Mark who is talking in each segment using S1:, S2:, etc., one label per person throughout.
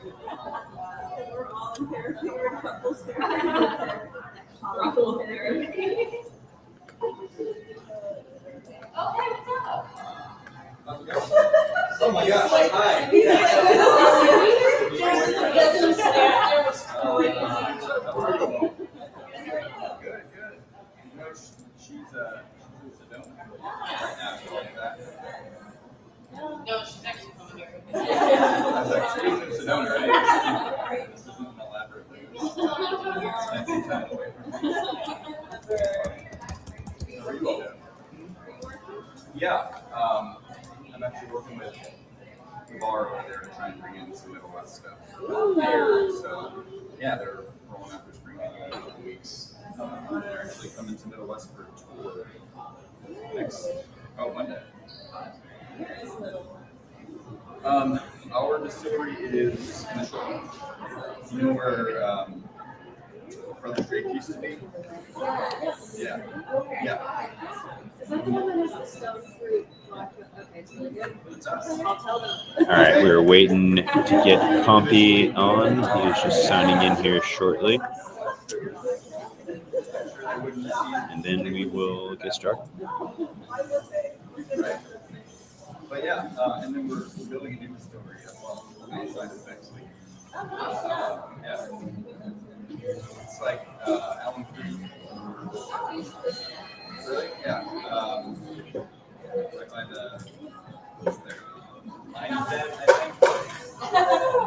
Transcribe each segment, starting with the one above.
S1: We're all in therapy. We're couples therapy. Couple therapy. Oh, hey, what's up?
S2: Oh my gosh, hi. Good. You know, she's a Sedona right now. She's like that.
S3: No, she's actually from here.
S2: I was like, she's in Sedona, right? This isn't an elaborate spend some time away from me. How are you all doing? Yeah, I'm actually working with the bar over there to try and bring in some Middle West stuff. So, yeah, they're rolling out their spring menu in a couple weeks. They're actually coming to Middle West for a tour Monday. Our distillery is in the short. You know where Brother Drake used to be? Yeah.
S1: Is that the one that has the stone fruit vodka? Okay, it's really good.
S2: It's us.
S1: I'll tell them.
S4: All right, we're waiting to get Pompey on. He's just signing in here shortly, and then we will get started.
S2: Right. But yeah, and then we're building a new distillery as well outside of Bexley. Yeah. It's like Allen Creek. Really? Yeah. Right by the what's there? Lions Den, I think.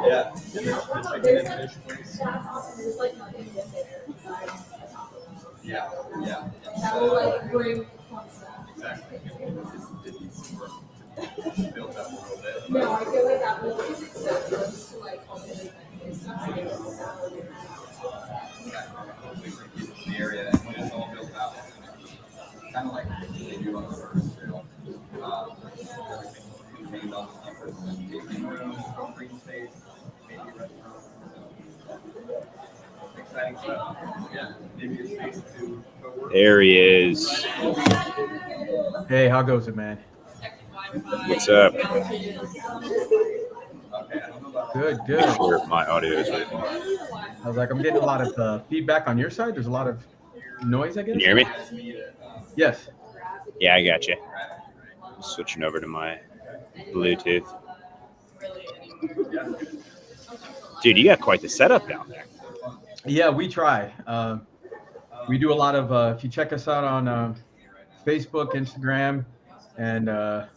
S2: Yeah. The chicken and fish place.
S1: That's awesome. There's like nothing to there besides a taco.
S2: Yeah.
S1: That will like bring fun stuff.
S2: Exactly. It needs some work to build up a little bit.
S1: No, I feel like that will because it's so close to like all the different stuff.
S2: The area, and when it's all built out, kind of like they do on the first trail. Everything contained on the campus, tasting rooms, green space, maybe a restaurant. So, exciting stuff. Yeah, maybe a space to go work.
S4: There he is.
S5: Hey, how goes it, man?
S4: What's up?
S2: Okay, I don't know about
S5: Good.
S4: Make sure my audio is right.
S5: I was like, I'm getting a lot of feedback on your side. There's a lot of noise, I guess.
S4: Can you hear me?
S5: Yes.
S4: Yeah, I got you. Switching over to my Bluetooth. Dude, you got quite the setup down there.
S5: Yeah, we try. We do a lot of. If you check us out on Facebook, Instagram, and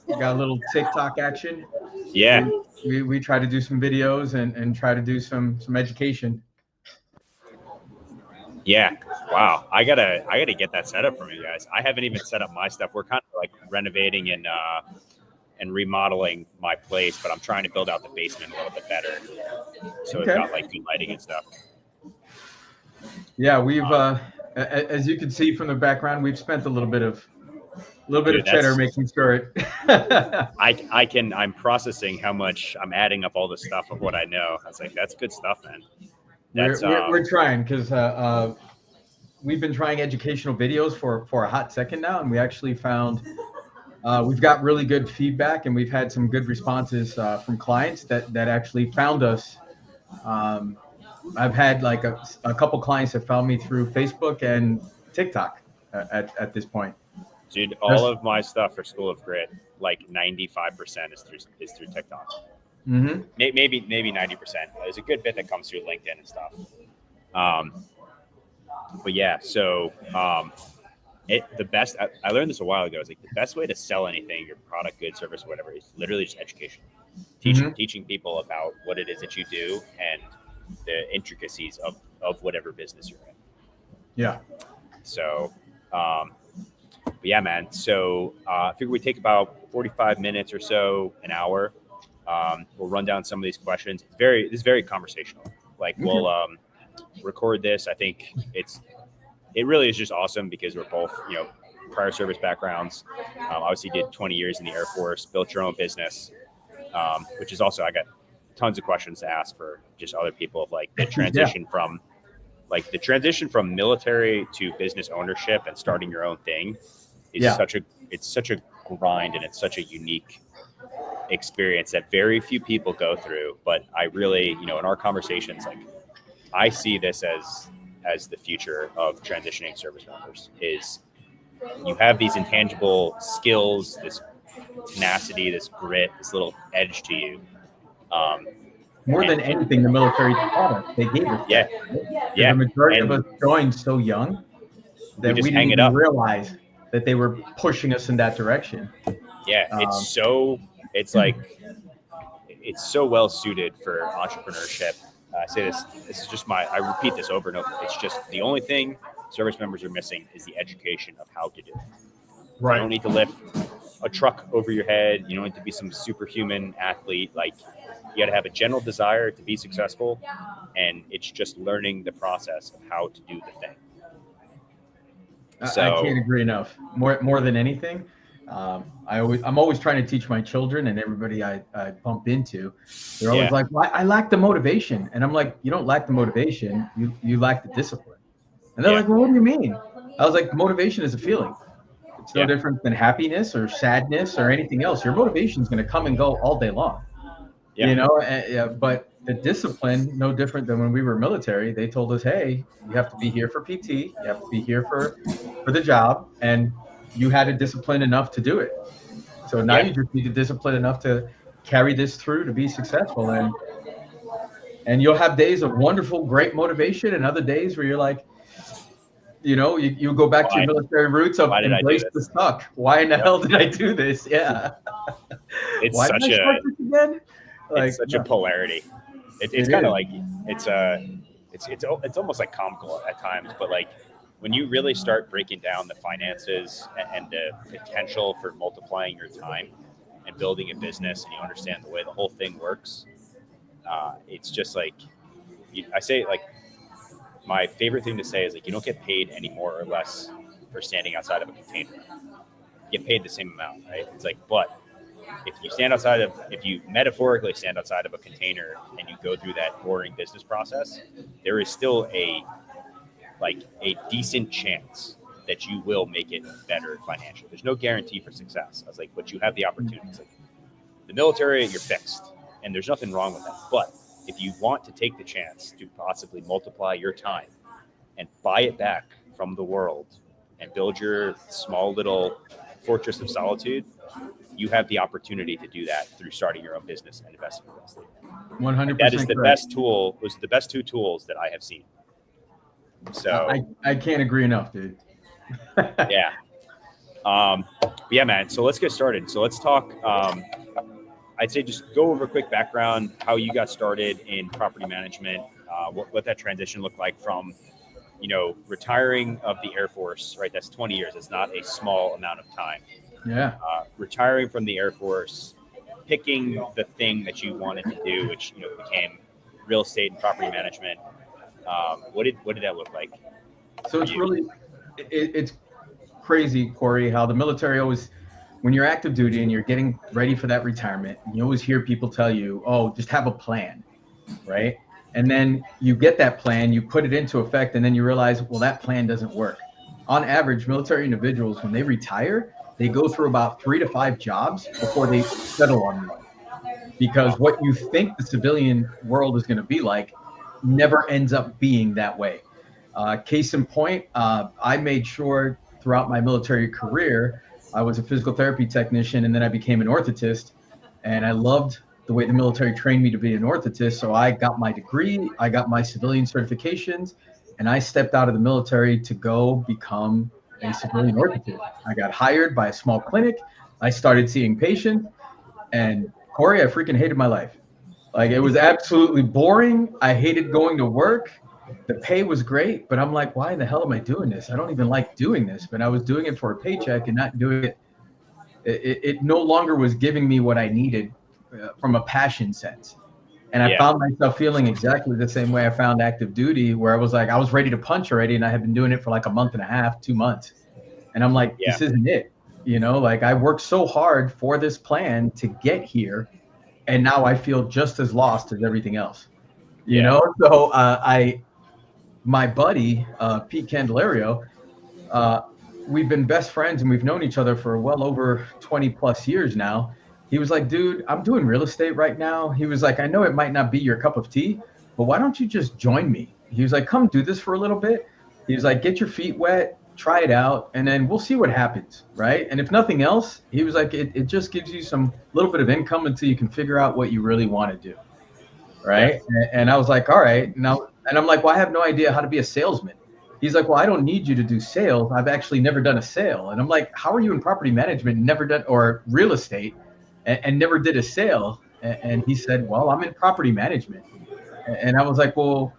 S5: we got a little TikTok action.
S4: Yeah.
S5: We try to do some videos and try to do some education.
S4: Yeah. Wow. I gotta get that set up from you guys. I haven't even set up my stuff. We're kind of like renovating and remodeling my place, but I'm trying to build out the basement a little bit better. So
S5: Okay.
S4: It's got like good lighting and stuff.
S5: Yeah, we've as you can see from the background, we've spent a little bit of
S4: Dude,
S5: cheddar making sure it.
S4: I'm processing how much I'm adding up all the stuff of what I know. I was like, that's good stuff, man. That's
S5: We're trying because we've been trying educational videos for a hot second now, and we actually found we've got really good feedback, and we've had some good responses from clients that actually found us. I've had like a couple clients that found me through Facebook and TikTok at this point.
S4: dude, all of my stuff for School of Grit, like 95% is through TikTok.
S5: Mm-hmm.
S4: Maybe 90%. There's a good bit that comes through LinkedIn and stuff. But yeah, so the best I learned this a while ago is like the best way to sell anything, your product, good, service, whatever, is literally just education. Teaching people about what it is that you do and the intricacies of whatever business you're in.
S5: Yeah.
S4: So, but yeah, man. So I figure we take about 45 minutes or so, an hour. We'll run down some of these questions. This is very conversational. Like we'll record this. I think it really is just awesome because we're both, prior service backgrounds. Obviously did 20 years in the Air Force, built your own business, which is also, I got tons of questions to ask for just other people of like the transition from military to business ownership and starting your own thing is such a grind, and it's such a unique experience that very few people go through, but I really, in our conversations, like I see this as the future of transitioning service members. Is you have these intangible skills, this tenacity, this grit, this little edge to you.
S5: More than anything, the military taught us. They gave us.
S4: Yeah,
S5: that.
S4: yeah.
S5: The majority
S4: And
S5: of us joined so young that we
S4: just
S5: didn't
S4: hang it
S5: even
S4: up.
S5: realize that they were pushing us in that direction.
S4: Yeah, it's so well suited for entrepreneurship. I say this is just I repeat this over and over. It's just the only thing service members are missing is the education of how to do it. You don't need to lift a truck over your head. You don't need to be some superhuman athlete. Like, you got to have a general desire to be successful, and it's just learning the process of how to do the thing. So,
S5: I can't agree enough. More than anything, I'm always trying to teach my children and everybody I bump into. They're always like, well, I lack the motivation, and I'm like, you don't lack the motivation. You lack the discipline. And they're like, well, what do you mean? I was like, motivation is a feeling. It's no different than happiness or sadness or anything else. Your motivation is going to come and go all day long. But the discipline, no different than when we were military. They told us, hey, you have to be here for PT, you have to be here for the job, and you had a discipline enough to do it. So now you just need a discipline enough to carry this through to be successful. And you'll have days of wonderful, great motivation, and other days where you're like, you go back to your military roots of embrace the suck. Why in the hell did I do this? Yeah.
S4: It's
S5: Why
S4: such
S5: did I start this again?
S4: It's such a polarity. It's kind of like it's almost like comical at times, but like when you really start breaking down the finances and the potential for multiplying your time and building a business, and you understand the way the whole thing works, it's just like I say, like, my favorite thing to say is, like, you don't get paid any more or less for standing outside of a container. You get paid the same amount, right? It's like, but if you metaphorically stand outside of a container and you go through that boring business process, there is still a decent chance that you will make it better financially. There's no guarantee for success. I was like, but you have the opportunities. Like, the military, you're fixed, and there's nothing wrong with that. But if you want to take the chance to possibly multiply your time and buy it back from the world and build your small little fortress of solitude, you have the opportunity to do that through starting your own business and investing in real estate.
S5: 100%.
S4: That is the best tool. Those are the best two tools that I have seen. So
S5: I can't agree enough, dude.
S4: yeah. Yeah, man. So let's get started. So let's talk. I'd say just go over a quick background, how you got started in property management, what that transition looked like from, retiring of the Air Force, right? That's 20 years. It's not a small amount of time.
S5: Yeah.
S4: Retiring from the Air Force, picking the thing that you wanted to do, which, became real estate and property management. What did that look like?
S5: So it's really, it's crazy, Corey, how the military always, when you're active duty and you're getting ready for that retirement, you always hear people tell you, oh, just have a plan, right? And then you get that plan, you put it into effect, and then you realize, well, that plan doesn't work. On average, military individuals, when they retire, they go through about 3 to 5 jobs before they settle on one. Because what you think the civilian world is going to be like never ends up being that way. Case in point, I made sure throughout my military career, I was a physical therapy technician, and then I became an orthotist, and I loved the way the military trained me to be an orthotist. So I got my degree, I got my civilian certifications, and I stepped out of the military to go become a civilian orthotist. I got hired by a small clinic. I started seeing patients, and Corey, I freaking hated my life. Like, it was absolutely boring. I hated going to work. The pay was great, but I'm like, why the hell am I doing this? I don't even like doing this, but I was doing it for a paycheck and not doing it. It no longer was giving me what I needed from a passion sense. And I found myself feeling exactly the same way I found active duty, where I was like, I was ready to punch already, and I had been doing it for like a month and a half, 2 months. And I'm like, this isn't it. Like, I worked so hard for this plan to get here, and now I feel just as lost as everything else. So my buddy, Pete Candelario, we've been best friends and we've known each other for well over 20 plus years now. he was like, dude, I'm doing real estate right now. He was like, I know it might not be your cup of tea, but why don't you just join me? He was like, come do this for a little bit. He was like, get your feet wet, try it out, and then we'll see what happens, right? And if nothing else, he was like, it just gives you some little bit of income until you can figure out what you really want to do, right? And I was like, all right. Now, and I'm like, well, I have no idea how to be a salesman. He's like, well, I don't need you to do sales. I've actually never done a sale. And I'm like, how are you in property management, never done, or real estate, and never did a sale? And he said, well, I'm in property management. And I was like, well,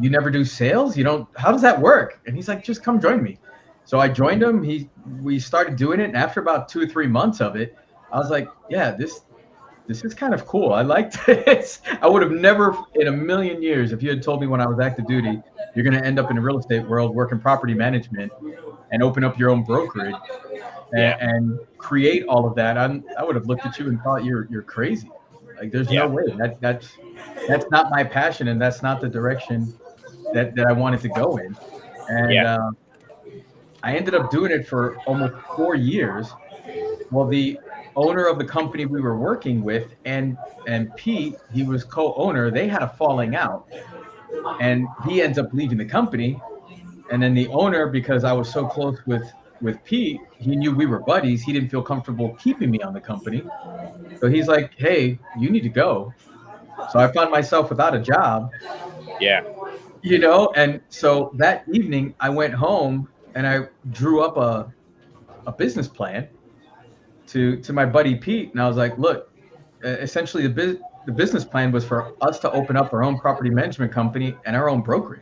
S5: you never do sales? You don't, how does that work? And he's like, just come join me. So I joined him. We started doing it. And after about 2 or 3 months of it, I was like, yeah, this is kind of cool. I liked this. I would have never in a million years, if you had told me when I was active duty, you're going to end up in the real estate world, working property management and open up your own brokerage and create all of that. I would have looked at you and thought you're crazy. Like there's no way that's not my passion. And that's not the direction that I wanted to go in. And I ended up doing it for almost 4 years. Well, the owner of the company we were working with and Pete, he was co-owner, they had a falling out and he ends up leaving the company. And then the owner, because I was so close with Pete, he knew we were buddies. He didn't feel comfortable keeping me on the company. So he's like, hey, you need to go. So I found myself without a job.
S4: Yeah.
S5: You know, and so that evening I went home and I drew up a business plan to my buddy Pete. And I was like, look, essentially the business plan was for us to open up our own property management company and our own brokerage.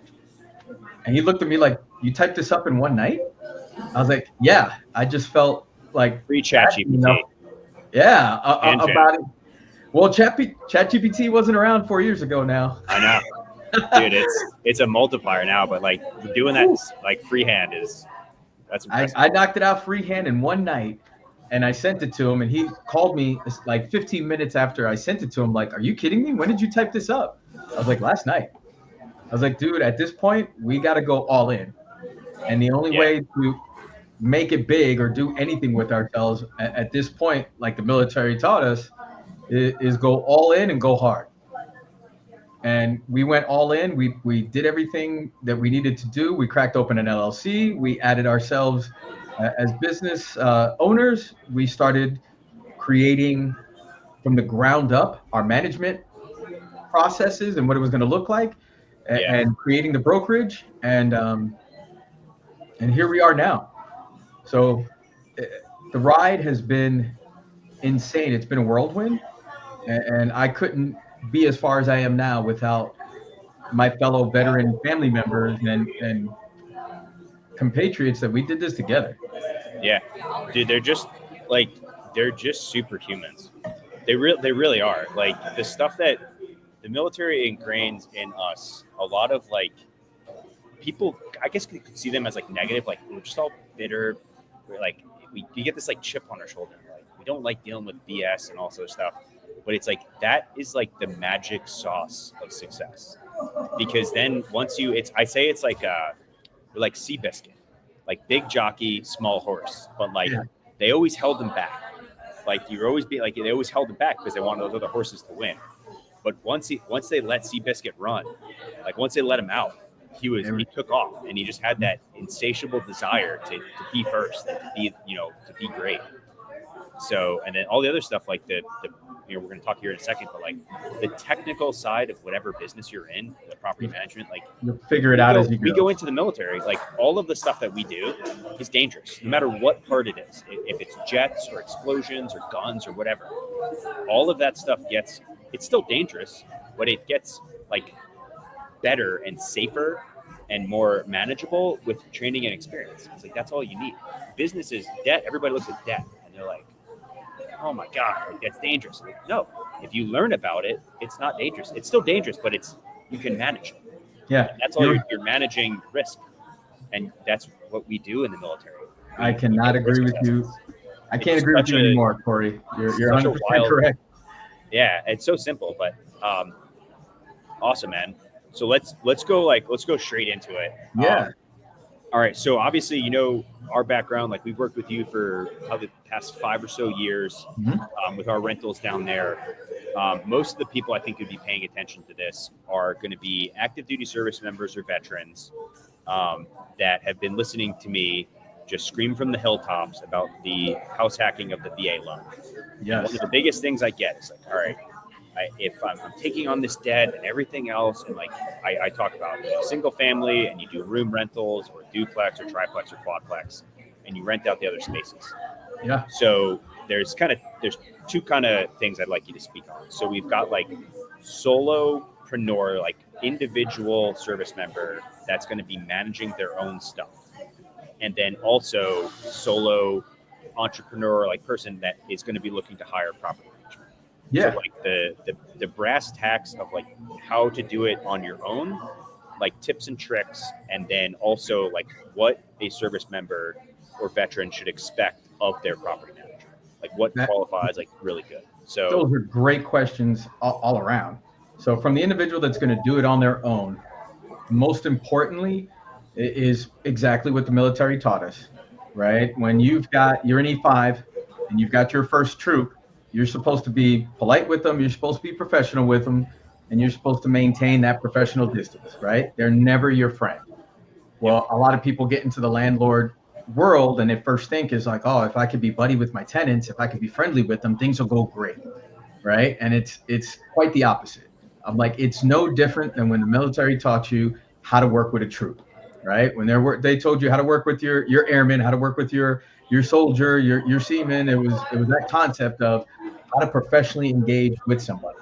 S5: And he looked at me like, you typed this up in one night? I was like, yeah, I just felt like
S4: Free ChatGPT.
S5: Yeah, about it. Well, ChatGPT wasn't around 4 years ago now.
S4: I know, dude. It's a multiplier now, but like doing that like freehand that's impressive.
S5: I knocked it out freehand in one night, and I sent it to him, and he called me like 15 minutes after I sent it to him. Like, are you kidding me? When did you type this up? I was like, last night. I was like, dude, at this point, we got to go all in, and the only way to make it big or do anything with ourselves at this point, like the military taught us, is go all in and go hard. And we went all in. We did everything that we needed to do. We cracked open an LLC. We added ourselves as business owners. We started creating from the ground up our management processes and what it was going to look like, and creating the brokerage. And here we are now. So the ride has been insane. It's been a whirlwind, and I couldn't be as far as I am now without my fellow veteran family members and compatriots that we did this together.
S4: Yeah, dude, they're just superhumans. They really are. Like the stuff that the military ingrains in us, a lot of like people, I guess you could see them as like negative, like we're just all bitter. We're like, you get this like chip on our shoulder. Like we don't like dealing with BS and all sorts of stuff. But it's like, that is like the magic sauce of success. Because then once I say it's like Seabiscuit, like big jockey, small horse, but like they always held them back. Like they always held them back because they wanted those other horses to win. But once they let Seabiscuit run, like once they let him out, he took off, and he just had that insatiable desire to be first, and to be great. So, and then all the other stuff, like we're going to talk here in a second, but like the technical side of whatever business you're in, the property management, like
S5: you'll figure it out as you go.
S4: We go into the military, like all of the stuff that we do is dangerous, no matter what part it is. If it's jets or explosions or guns or whatever, all of that stuff it's still dangerous, but it gets like better and safer and more manageable with training and experience. It's like, that's all you need. Business is debt. Everybody looks at debt and they're like, oh my God, like, that's dangerous. Like, no, if you learn about it, it's not dangerous. It's still dangerous, but you can manage it.
S5: Yeah.
S4: And that's all you're managing risk. And that's what we do in the military.
S5: I cannot agree with you. I can't agree with you anymore, Corey. You're 100% correct.
S4: Yeah, it's so simple, but awesome, man. So let's go straight into it.
S5: Yeah.
S4: All right. So obviously, our background, like we've worked with you for probably the past 5 or so years
S5: Mhm.
S4: with our rentals down there. Most of the people I think who'd be paying attention to this are going to be active duty service members or veterans that have been listening to me just scream from the hilltops about the house hacking of the VA loan.
S5: Yes.
S4: One of the biggest things I get is like, all right, if I'm taking on this debt and everything else, and like I talk about single family and you do room rentals or duplex or triplex or quadplex, and you rent out the other spaces.
S5: Yeah.
S4: So there's two kind of things I'd like you to speak on. So we've got like solopreneur, like individual service member that's going to be managing their own stuff. And then also solo entrepreneur, like person that is going to be looking to hire property management.
S5: Yeah.
S4: So like the brass tacks of like how to do it on your own, like tips and tricks, and then also like what a service member or veteran should expect of their property manager. Like what qualifies like really good. So
S5: those are great questions all around. So from the individual that's going to do it on their own, most importantly is exactly what the military taught us, right? When you're an E5 and you've got your first troop, you're supposed to be polite with them, you're supposed to be professional with them, and you're supposed to maintain that professional distance, right? They're never your friend. Well, a lot of people get into the landlord world and they first think is like, oh, if I could be buddy with my tenants, if I could be friendly with them, things will go great, right? And it's quite the opposite. I'm like, it's no different than when the military taught you how to work with a troop, right? When they told you how to work with your airmen, how to work with your soldier, your seaman. It was that concept of how to professionally engage with somebody,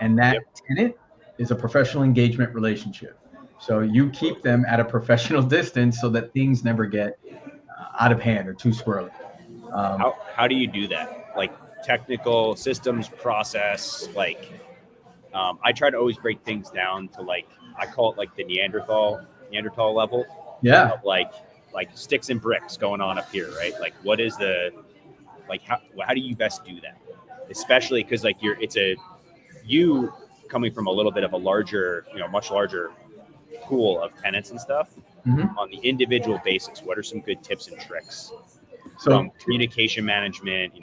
S5: and that tenant is a professional engagement relationship. So you keep them at a professional distance so that things never get out of hand or too squirrely.
S4: How do you do that? Like technical systems process, like I try to always break things down to like, I call it like the Neanderthal level.
S5: Yeah.
S4: Of like sticks and bricks going on up here, right? Like what is how do you best do that? Especially because like you coming from a little bit of a larger, much larger pool of tenants and stuff.
S5: Mm-hmm.
S4: On the individual basis, what are some good tips and tricks
S5: So
S4: from communication management,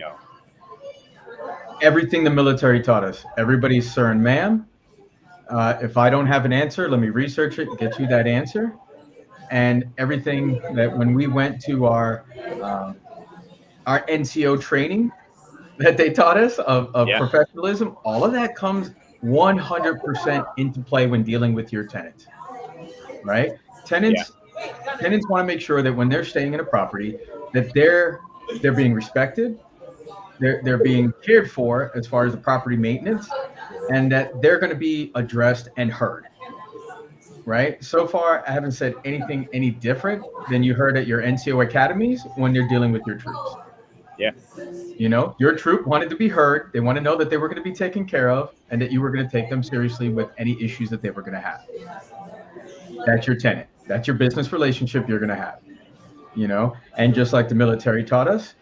S5: everything the military taught us, everybody's sir and ma'am. If I don't have an answer, let me research it and get you that answer. And everything that when we went to our NCO training that they taught us of professionalism, all of that comes 100% into play when dealing with your tenants, right? Tenants want to make sure that when they're staying in a property, that they're being respected, they're being cared for as far as the property maintenance, and that they're going to be addressed and heard, right? So far, I haven't said anything any different than you heard at your NCO academies when they're dealing with your troops.
S4: Yeah.
S5: Your troop wanted to be heard. They want to know that they were going to be taken care of and that you were going to take them seriously with any issues that they were going to have. That's your tenant. That's your business relationship you're going to have, and just like the military taught us,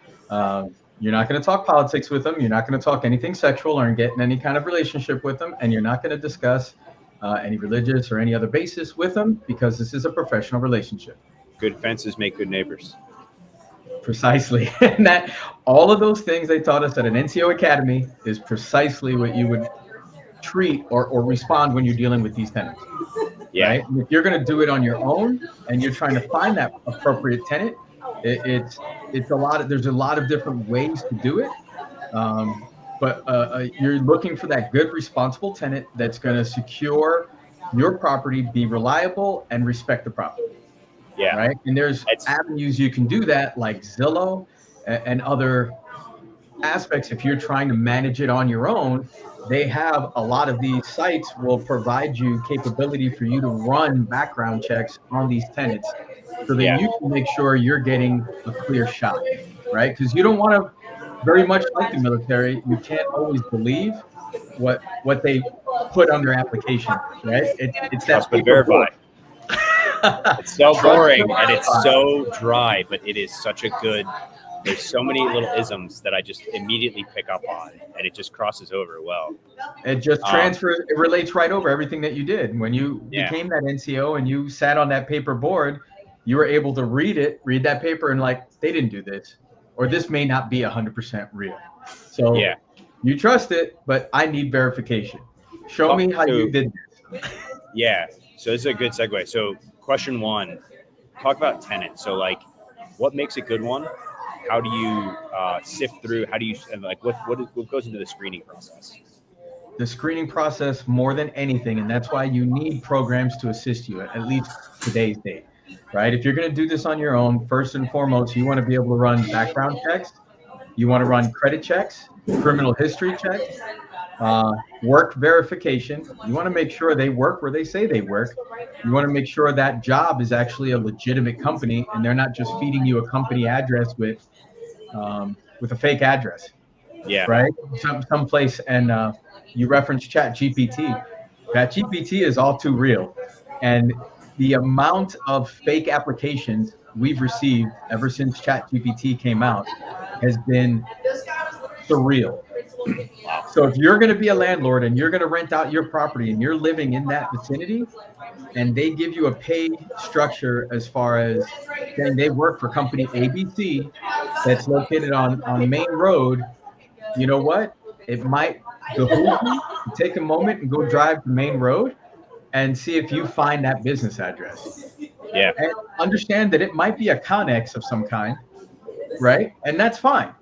S5: you're not going to talk politics with them. You're not going to talk anything sexual or get in any kind of relationship with them. And you're not going to discuss any religious or any other basis with them because this is a professional relationship.
S4: Good fences make good neighbors.
S5: Precisely. And that all of those things they taught us at an NCO academy is precisely what you would treat or respond when you're dealing with these tenants.
S4: Yeah.
S5: Right? If you're going to do it on your own and you're trying to find that appropriate tenant, there's a lot of different ways to do it. But you're looking for that good, responsible tenant that's going to secure your property, be reliable, and respect the property.
S4: Yeah.
S5: Right. And there's avenues you can do that, like Zillow and other aspects. If you're trying to manage it on your own, they have a lot of these sites will provide you capability for you to run background checks on these tenants so that you can make sure you're getting a clear shot, right? Because you don't want to, very much like the military, you can't always believe what they put on their application, right? It's that paper board.
S4: It's so boring and it's so dry, but it is such a good. There's so many little isms that I just immediately pick up on, and it just crosses over well.
S5: It just transfers. It relates right over everything that you did when you became that NCO and you sat on that paper board. You were able to read that paper, and like they didn't do this. or this may not be 100% real. So
S4: Yeah.
S5: you trust it, but I need verification. Show me how you did this.
S4: Yeah. So this is a good segue. So question one, talk about tenants. So like, what makes a good one? How do you sift through? How do you, and like, what goes into the screening process?
S5: The screening process more than anything, and that's why you need programs to assist you, at least today's date, right? If you're going to do this on your own, first and foremost, you want to be able to run background checks. You want to run credit checks, criminal history checks, work verification. You want to make sure they work where they say they work. You want to make sure that job is actually a legitimate company and they're not just feeding you a company address with a fake address.
S4: Yeah.
S5: Right. Someplace, and you reference ChatGPT. ChatGPT is all too real, and the amount of fake applications we've received ever since ChatGPT came out has been surreal. So if you're going to be a landlord and you're going to rent out your property and you're living in that vicinity, and they give you a pay structure as far as saying they work for company ABC that's located on Main Road, you know what? It might behoove you to take a moment and go drive to Main Road and see if you find that business address.
S4: Yeah.
S5: And understand that it might be a Connex of some kind, right? And that's fine.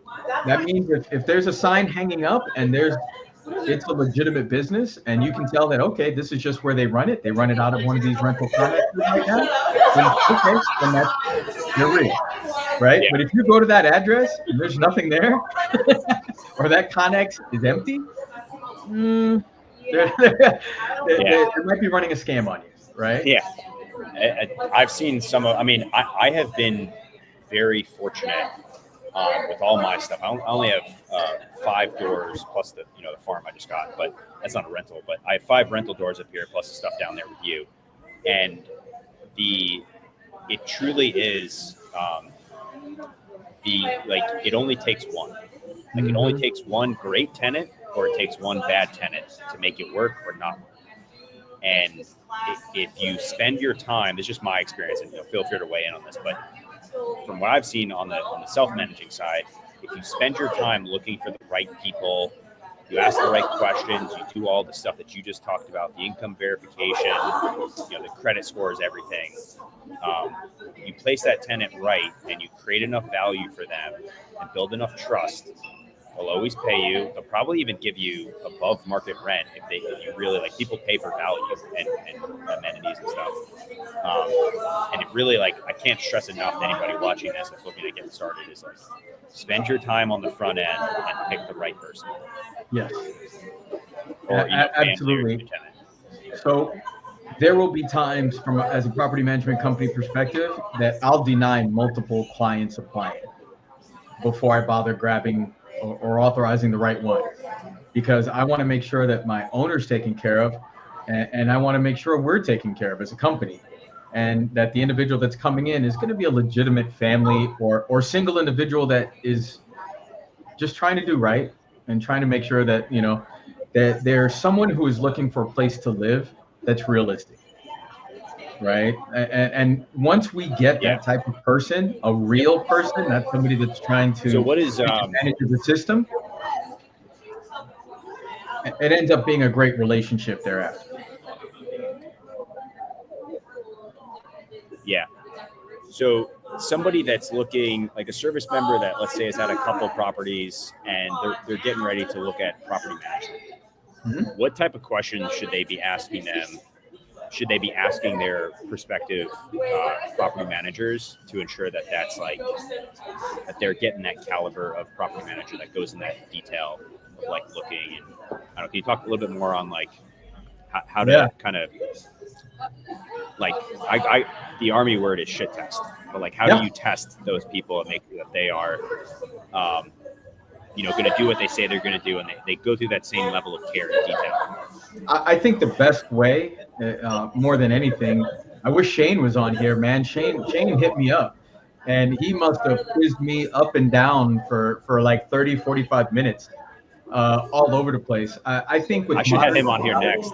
S5: That means if there's a sign hanging up and it's a legitimate business and you can tell that, okay, this is just where they run it. They run it out of one of these rental Connexes right now. Then, okay, then that's, you're real, right?
S4: Yeah.
S5: But if you go to that address and there's nothing there, or that Connex is empty, they might be running a scam on you, right?
S4: Yeah. I've seen some of, I have been very fortunate with all my stuff. I only have 5 doors plus the farm I just got, but that's not a rental. But I have 5 rental doors up here plus the stuff down there with you, and it truly is it only takes one. Like it only takes one great tenant, or it takes one bad tenant to make it work or not work. And if you spend your time, it's just my experience, and feel free to weigh in on this, but from what I've seen on the self-managing side, if you spend your time looking for the right people, you ask the right questions, you do all the stuff that you just talked about, the income verification, the credit scores, everything. You place that tenant right and you create enough value for them and build enough trust, they'll always pay you. They'll probably even give you above market rent if you really people pay for value and amenities and stuff. And it really I can't stress enough to anybody watching this that's looking to get started is spend your time on the front end and pick the right person.
S5: Yes.
S4: Or
S5: absolutely. So there will be times as a property management company perspective that I'll deny multiple clients applying before I bother grabbing or authorizing the right one, because I want to make sure that my owner's taken care of, and I want to make sure we're taken care of as a company, and that the individual that's coming in is going to be a legitimate family or single individual that is just trying to do right and trying to make sure that that there's someone who is looking for a place to live that's realistic, right? And once we get that type of person, a real person, not somebody that's trying to take advantage of the system, it ends up being a great relationship thereafter.
S4: Yeah. So somebody that's looking like a service member that, let's say, has had a couple properties and they're getting ready to look at property management. Mm-hmm. What type of questions should they be asking them? Should they be asking their prospective property managers to ensure that that's that they're getting that caliber of property manager that goes in that detail of looking? And I don't know, can you talk a little bit more on how to kind of the Army word is shit test, but how do you test those people and make that they are going to do what they say they're going to do, and they go through that same level of care and detail?
S5: I think the best way, more than anything, I wish Shane was on here, man. Shane hit me up, and he must have quizzed me up and down for 30, 45 minutes, all over the place. I think
S4: I should have him on here next.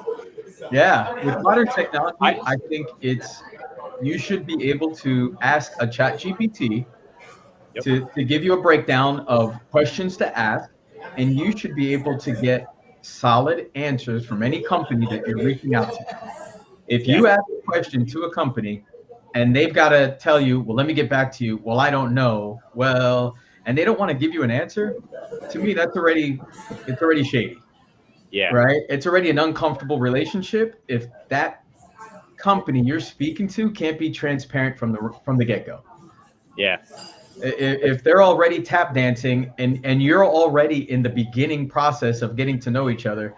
S5: Yeah, with modern technology, I think you should be able to ask a ChatGPT
S4: Yep.
S5: to give you a breakdown of questions to ask, and you should be able to get solid answers from any company that you're reaching out to. If you ask a question to a company and they've got to tell you, well, let me get back to you. Well, I don't know. Well, and they don't want to give you an answer. To me, it's already shady,
S4: Yeah.
S5: right? It's already an uncomfortable relationship if that company you're speaking to can't be transparent from the get-go.
S4: Yeah.
S5: If they're already tap dancing and you're already in the beginning process of getting to know each other,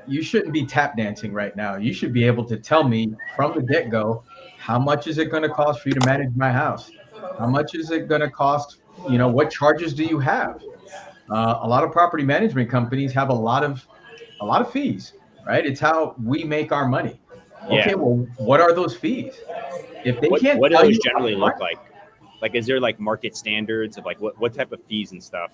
S5: you shouldn't be tap dancing right now. You should be able to tell me from the get-go, how much is it going to cost for you to manage my house? How much is it going to cost? What charges do you have? A lot of property management companies have a lot of fees, right? It's how we make our money. Okay, well, what are those fees? If they can't,
S4: what do
S5: tell
S4: those
S5: you
S4: generally look like? Like, is there like market standards of like what type of fees and stuff?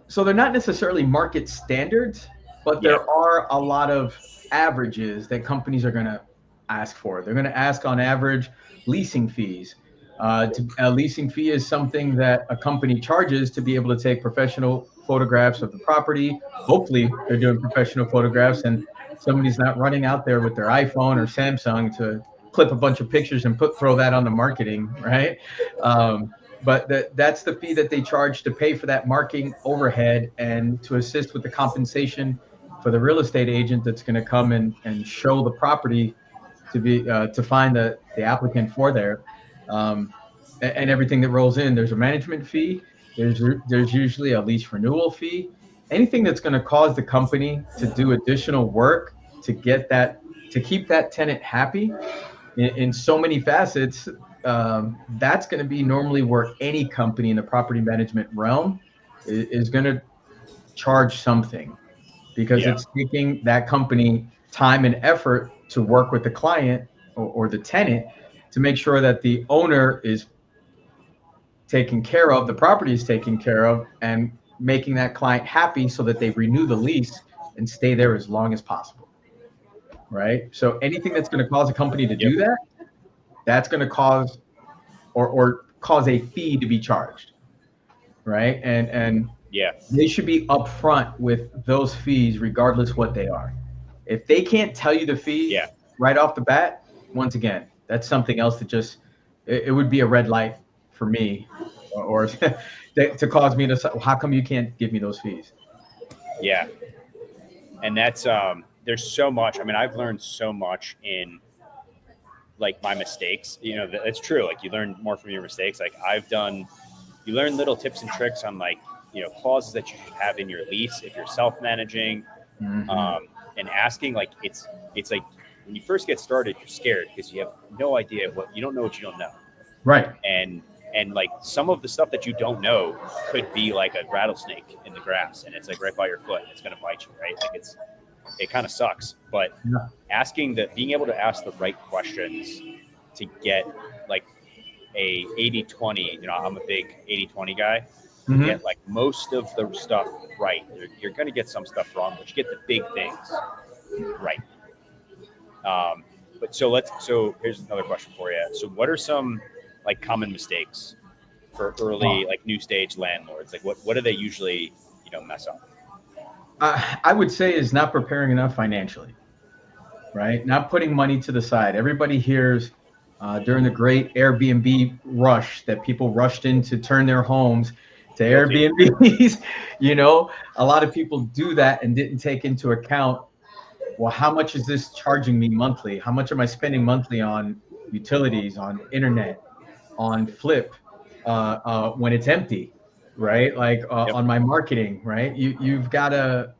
S5: So they're not necessarily market standards, but there are a lot of averages that companies are going to ask for. They're going to ask on average leasing fees. A leasing fee is something that a company charges to be able to take professional photographs of the property. Hopefully they're doing professional photographs and somebody's not running out there with their iPhone or Samsung to clip a bunch of pictures and throw that on the marketing, right? But that's the fee that they charge to pay for that marketing overhead and to assist with the compensation for the real estate agent that's going to come and show the property to find the applicant for there, and everything that rolls in. There's a management fee. There's usually a lease renewal fee. Anything that's going to cause the company to do additional work to keep that tenant happy in so many facets. That's going to be normally where any company in the property management realm is going to charge something, because it's taking that company time and effort to work with the client or the tenant to make sure that the owner is taken care of, the property is taken care of, and making that client happy so that they renew the lease and stay there as long as possible. Right? So anything that's going to cause a company to do that, that's going to cause or cause a fee to be charged. Right? And they should be upfront with those fees regardless what they are. If they can't tell you the fee right off the bat, once again, that's something else that just it would be a red light for me, or to cause me to say, how come you can't give me those fees?
S4: Yeah. And that's there's so much. I mean, I've learned so much in like my mistakes. It's true. Like, you learn more from your mistakes. Like, you learn little tips and tricks on like, clauses that you should have in your lease if you're self-managing. And asking, like, it's like when you first get started, you're scared because you have no idea you don't know what you don't know. Right. And like some of the stuff that you don't know could be like a rattlesnake in the grass, and it's like right by your foot and it's going to bite you. Right. Like it kind of sucks, but being able to ask the right questions to get like a 80-20, I'm a big 80-20 guy. Get like most of the stuff right. You're going to get some stuff wrong, but you get the big things right. So here's another question for you. So what are some like common mistakes for early like new stage landlords? Like what do they usually mess up?
S5: I would say is not preparing enough financially, right? Not putting money to the side. Everybody hears during the great Airbnb rush that people rushed in to turn their homes to Airbnbs. A lot of people do that and didn't take into account, well, how much is this charging me monthly? How much am I spending monthly on utilities, on internet, on Flip, when it's empty, right? Like on my marketing, right? You've got to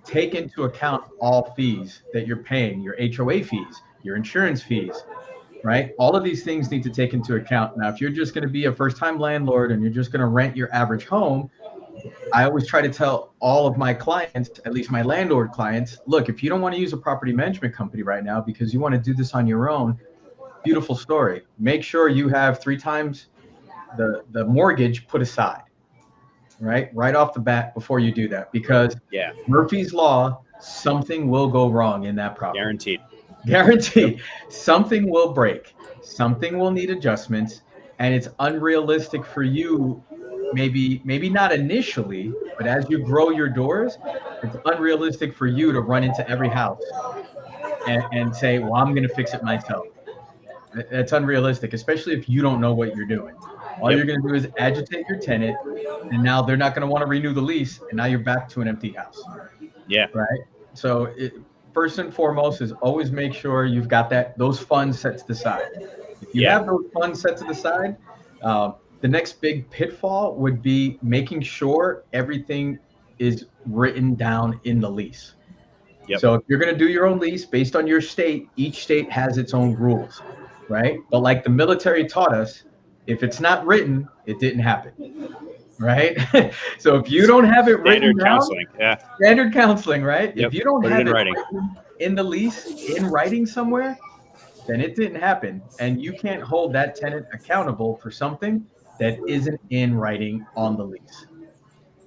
S5: take into account all fees that you're paying, your HOA fees, your insurance fees, right? All of these things need to take into account. Now, if you're just going to be a first-time landlord and you're just going to rent your average home, I always try to tell all of my clients, at least my landlord clients, look, if you don't want to use a property management company right now because you want to do this on your own, beautiful story. Make sure you have 3 times the mortgage put aside, right off the bat before you do that, because Murphy's Law, something will go wrong in that property. Guaranteed. Something will break. Something will need adjustments, and it's unrealistic for you maybe not initially, but as you grow your doors, it's unrealistic for you to run into every house and say, well, I'm going to fix it myself. That's unrealistic, especially if you don't know what you're doing. All you're going to do is agitate your tenant, and now they're not going to want to renew the lease, and now you're back to an empty house.
S4: Yeah.
S5: Right. So first and foremost is always make sure you've got those funds set to the side. If you have those funds set to the side, the next big pitfall would be making sure everything is written down in the lease.
S4: Yep.
S5: So if you're going to do your own lease based on your state, each state has its own rules, right? But like the military taught us, if it's not written, it didn't happen, right? So if you don't have it written down, standard counseling, right?
S4: Yep.
S5: If you don't have it
S4: writing
S5: written in the lease, in writing somewhere, then it didn't happen. And you can't hold that tenant accountable for something that isn't in writing on the lease,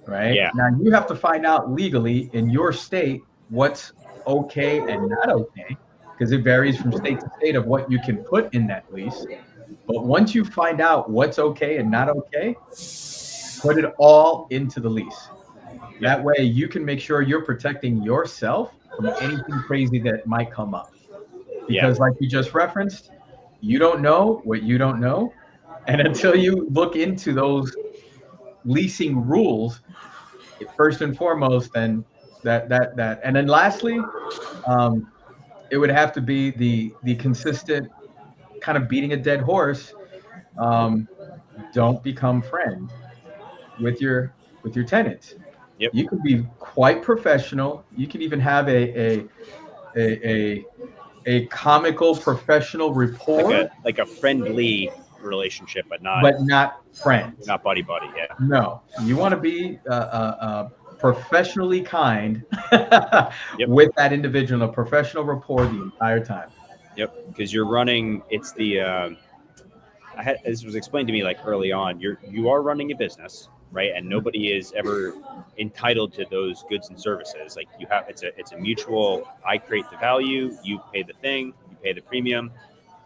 S5: right?
S4: Yeah.
S5: Now you have to find out legally in your state what's okay and not okay, because it varies from state to state of what you can put in that lease. But once you find out what's okay and not okay, put it all into the lease. That way you can make sure you're protecting yourself from anything crazy that might come up. Because like you just referenced, you don't know what you don't know. And until you look into those leasing rules, first and foremost, then that. And then lastly, it would have to be the consistent kind of beating a dead horse. Don't become friends with your tenants.
S4: Yep.
S5: You can be quite professional. You can even have a comical professional rapport,
S4: like a friendly relationship, but not
S5: friends,
S4: not buddy. Yeah.
S5: No, you want to be professionally kind with that individual, a professional rapport the entire time.
S4: Yep, because you're running. It's the. This was explained to me like early on. You are running a business, right? And nobody is ever entitled to those goods and services. Like you have, it's a mutual. I create the value, you pay the thing, you pay the premium,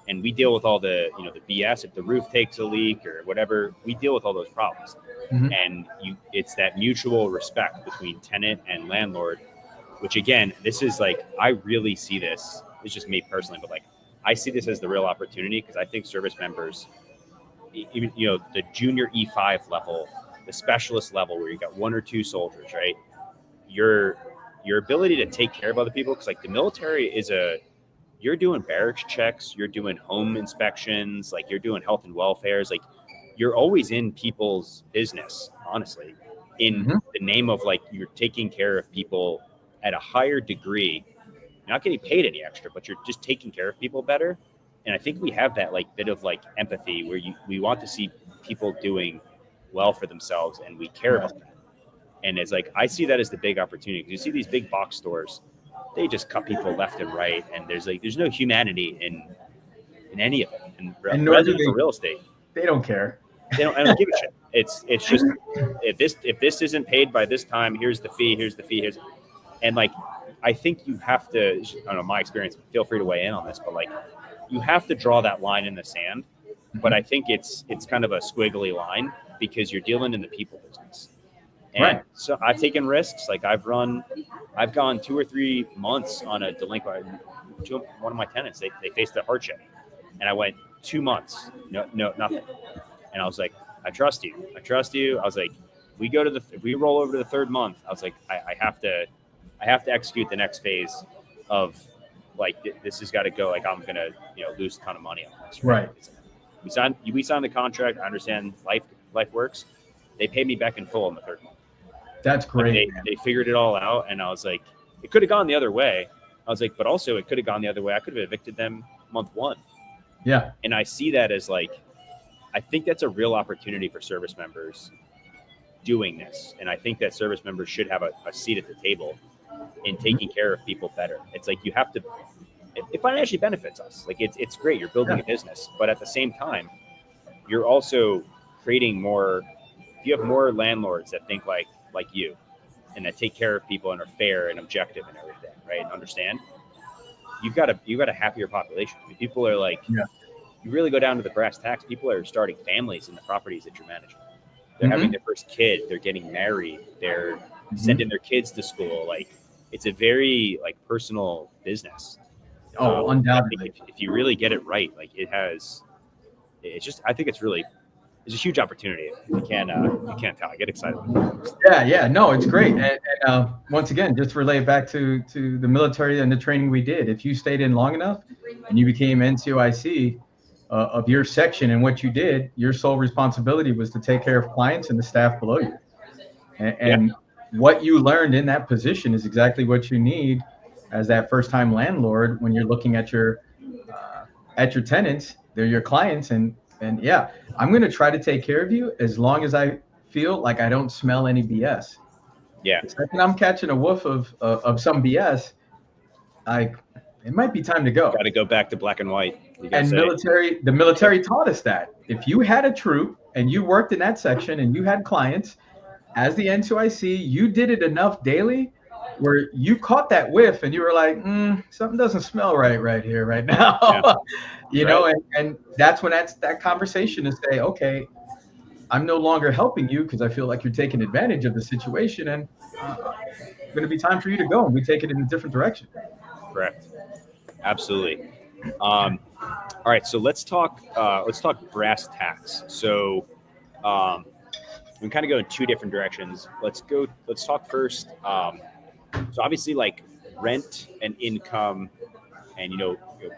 S4: and we deal with all the the BS. If the roof takes a leak or whatever, we deal with all those problems.
S5: Mm-hmm.
S4: And it's that mutual respect between tenant and landlord, which again, this is like I really see this. It's just me personally, but like I see this as the real opportunity because I think service members, even the junior E5 level, the specialist level where you got one or two soldiers, right? Your ability to take care of other people, because like the military you're doing barracks checks, you're doing home inspections, like you're doing health and welfares, like you're always in people's business, honestly, in the name of like you're taking care of people at a higher degree. You're not getting paid any extra, but you're just taking care of people better. And I think we have that like bit of like empathy where we want to see people doing well for themselves and we care about that. And it's like, I see that as the big opportunity. You see these big box stores, they just cut people left and right. And there's no humanity in any of it. And residential real estate,
S5: they don't care.
S4: I don't give a shit. It's just, if this isn't paid by this time, here's the fee, and like, I think you have to, I don't know, my experience, feel free to weigh in on this, but like you have to draw that line in the sand. But I think it's kind of a squiggly line because you're dealing in the people business. And
S5: right.
S4: So I've taken risks. Like I've gone 2 or 3 months on a delinquent, one of my tenants, they faced a hardship and I went 2 months, no, nothing. And I was like, I trust you. I was like, if we roll over to the third month, I was like, I have to execute the next phase of like, this has got to go. Like I'm going to, lose a ton of money on this.
S5: Right.
S4: We signed the contract. I understand life works. They paid me back in full in the third month.
S5: That's great.
S4: They figured it all out. And I was like, it could have gone the other way. I was like, but also it could have gone the other way. I could have evicted them month 1.
S5: Yeah.
S4: And I see that as like, I think that's a real opportunity for service members doing this. And I think that service members should have a seat at the table in taking care of people better. It's like you have to, it financially benefits us. Like it's great. You're building a business, but at the same time, you're also creating more, if you have more landlords that think like you and that take care of people and are fair and objective and everything, right? And understand, you've got a happier population. I mean, people are like, you really go down to the brass tacks, people are starting families in the properties that you're managing. they're having their first kid, they're getting married, they're sending their kids to school. Like, it's a very like personal business.
S5: Oh,
S4: I
S5: undoubtedly.
S4: think if you really get it right, like it's just, I think it's a huge opportunity. You can't tell. I get excited.
S5: Yeah, no, it's great. And once again, just relay it back to the military and the training we did. If you stayed in long enough and you became NCOIC of your section and what you did, your sole responsibility was to take care of clients and the staff below you. And what you learned in that position is exactly what you need as that first-time landlord when you're looking at your tenants. They're your clients, and yeah, I'm going to try to take care of you as long as I feel like I don't smell any BS.
S4: Yeah.
S5: The second I'm catching a whiff of some BS, it might be time to go.
S4: Got to go back to black and white.
S5: And the military taught us that if you had a troop and you worked in that section and you had clients, as the N2IC, you did it enough daily where you caught that whiff and you were like, something doesn't smell right here, right now.
S4: Yeah.
S5: You know, and that's when that conversation is say, okay, I'm no longer helping you because I feel like you're taking advantage of the situation, and it's going to be time for you to go, and we take it in a different direction.
S4: Correct. Absolutely. All right, so let's talk brass tacks. So we kind of go in two different directions. Let's talk first. So obviously, like rent and income and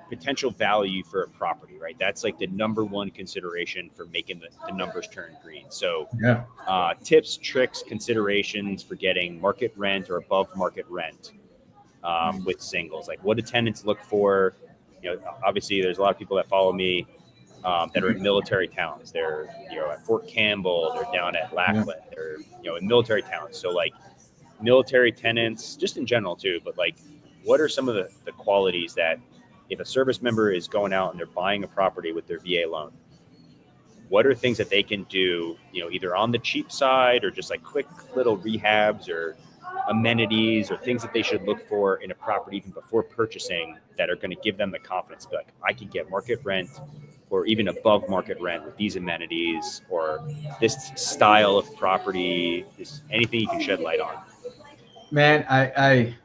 S4: potential value for a property, right? That's like the number one consideration for making the numbers turn green. So tips, tricks, considerations for getting market rent or above market rent with singles. Like, what do tenants look for? Obviously there's a lot of people that follow me that are in military towns. They're at Fort Campbell, they're down at Lackland, they're in military towns. So like military tenants, just in general too, but like, what are some of the qualities that if a service member is going out and they're buying a property with their VA loan, what are things that they can do, either on the cheap side or just like quick little rehabs or amenities or things that they should look for in a property even before purchasing that are going to give them the confidence to be like, I could get market rent or even above market rent with these amenities or this style of property, anything you can shed light on.
S5: Man, I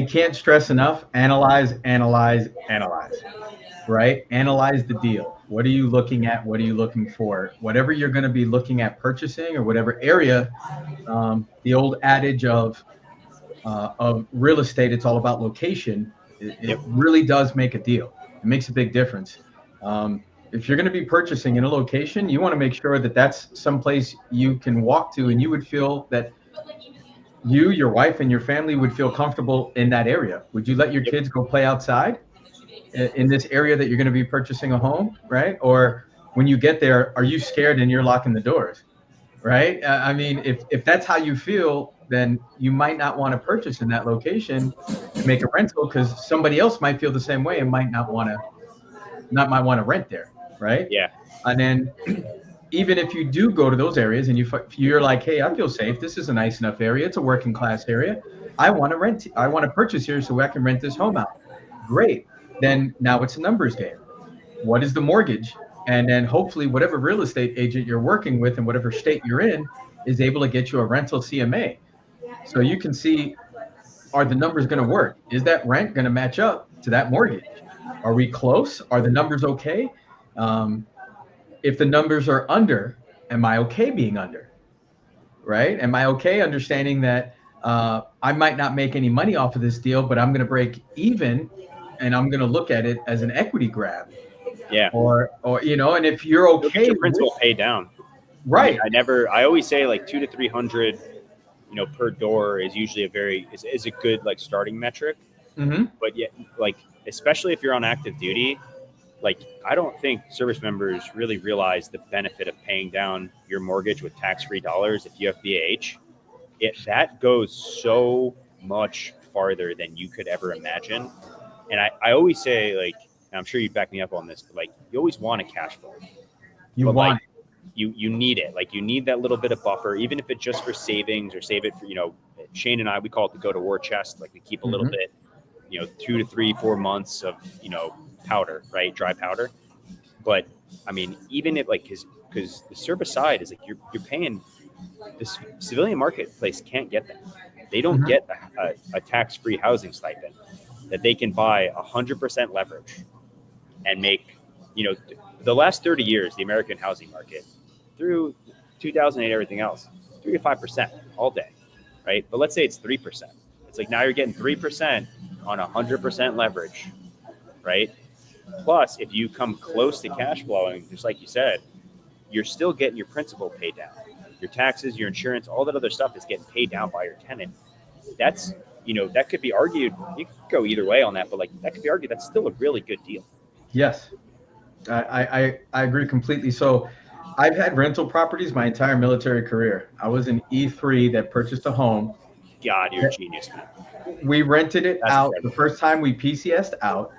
S5: can't stress enough, analyze, right? Analyze the deal. What are you looking at? What are you looking for? Whatever you're going to be looking at purchasing or whatever area, the old adage of real estate, it's all about location. It really does make a deal. It makes a big difference. If you're going to be purchasing in a location, you want to make sure that that's someplace you can walk to and you would feel that you, your wife, and your family would feel comfortable in that area. Would you let your kids go play outside in this area that you're going to be purchasing a home, right? Or when you get there, are you scared and you're locking the doors, right? I mean, if that's how you feel, then you might not want to purchase in that location and make a rental because somebody else might feel the same way and might want to rent there, right?
S4: Yeah.
S5: And then even if you do go to those areas and you're like, hey, I feel safe. This is a nice enough area. It's a working class area. I want to purchase here so I can rent this home out. Great. Then now it's a numbers game. What is the mortgage? And then hopefully whatever real estate agent you're working with in whatever state you're in is able to get you a rental CMA. So you can see, are the numbers going to work? Is that rent going to match up to that mortgage? Are we close? Are the numbers okay? If the numbers are under, am I okay being under, right? Am I okay understanding that I might not make any money off of this deal, but I'm going to break even and I'm going to look at it as an equity grab.
S4: Yeah.
S5: Or and if you're okay,
S4: your principal pay down.
S5: Right.
S4: I always say like 200 to 300, per door is usually is a good like starting metric.
S5: Mm-hmm.
S4: But yet, like, especially if you're on active duty, like, I don't think service members really realize the benefit of paying down your mortgage with tax-free dollars if you have BAH. That goes so much farther than you could ever imagine. And I always say, like, and I'm sure you back me up on this, but like, you always want a cash flow. You need it. Like, you need that little bit of buffer, even if it's just for savings or save it for, Shane and I, we call it the go to war chest. Like, we keep a little bit, 2 to 3, 4 months of, powder, right? Dry powder. But I mean, even if because because the service side is like you're paying. This civilian marketplace can't get that. They don't get a tax-free housing stipend that they can buy 100% leverage and make, the last 30 years, the American housing market through 2008, everything else, 3 to 5% all day, right? But let's say it's 3%. It's like now you're getting 3% on 100% leverage, right? Plus, if you come close to cash flowing, just like you said, you're still getting your principal paid down. Your taxes, your insurance, all that other stuff is getting paid down by your tenant. That's, that could be argued. You could go either way on that, but like that could be argued. That's still a really good deal.
S5: Yes, I agree completely. So I've had rental properties my entire military career. I was an E3 that purchased a home.
S4: God, you're a genius, man.
S5: We rented it
S4: That's
S5: out
S4: incredible.
S5: the first time we PCS'd out.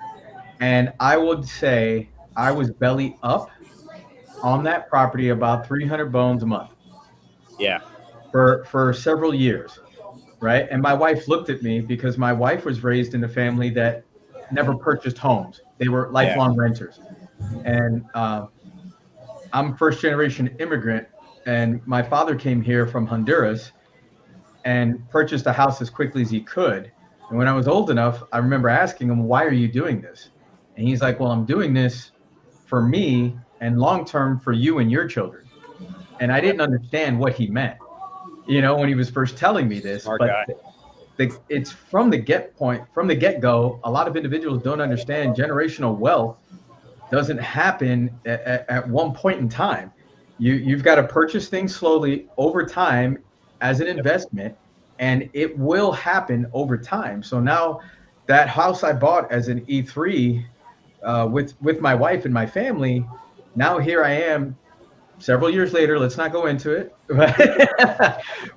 S5: And I would say I was belly up on that property about 300 bones a month.
S4: Yeah.
S5: For several years, right? And my wife looked at me because my wife was raised in a family that never purchased homes. They were lifelong renters. And I'm first generation immigrant, and my father came here from Honduras and purchased a house as quickly as he could. And when I was old enough, I remember asking him, why are you doing this? And he's like, well, I'm doing this for me and long-term for you and your children. And I didn't understand what he meant, when he was first telling me this.
S4: Smart
S5: but
S4: guy.
S5: it's from the get-go, a lot of individuals don't understand generational wealth doesn't happen at one point in time. You've got to purchase things slowly over time as an investment, and it will happen over time. So now that house I bought as an E3 with my wife and my family, now here I am several years later, let's not go into it,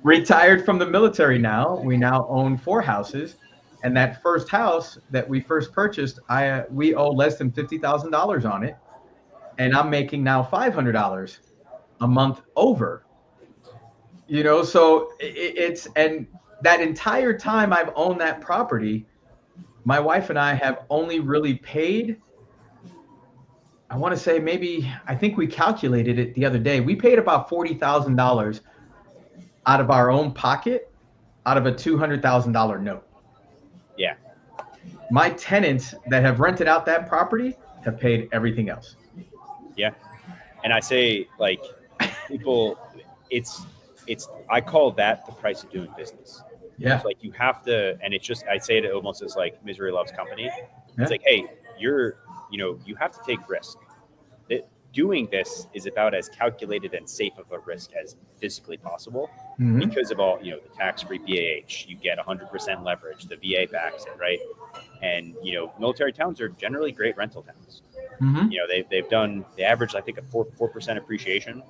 S5: retired from the military now. We now own 4 houses. And that first house that we first purchased, we owe less than $50,000 on it. And I'm making now $500 a month over. So it's, and that entire time I've owned that property, my wife and I have only really paid, I want to say I think we calculated it the other day. We paid about $40,000 out of our own pocket, out of a $200,000 note.
S4: Yeah.
S5: My tenants that have rented out that property have paid everything else.
S4: Yeah. And I say, like, people, I call that the price of doing business.
S5: Yeah.
S4: It's like you have to, and it's just, I say it almost as like misery loves company.
S5: Yeah.
S4: It's like, hey, you have to take risk. Doing this is about as calculated and safe of a risk as physically possible because of all, the tax-free BAH, you get 100% leverage, the VA backs it, right? And, military towns are generally great rental towns. They average, I think, a 4% appreciation,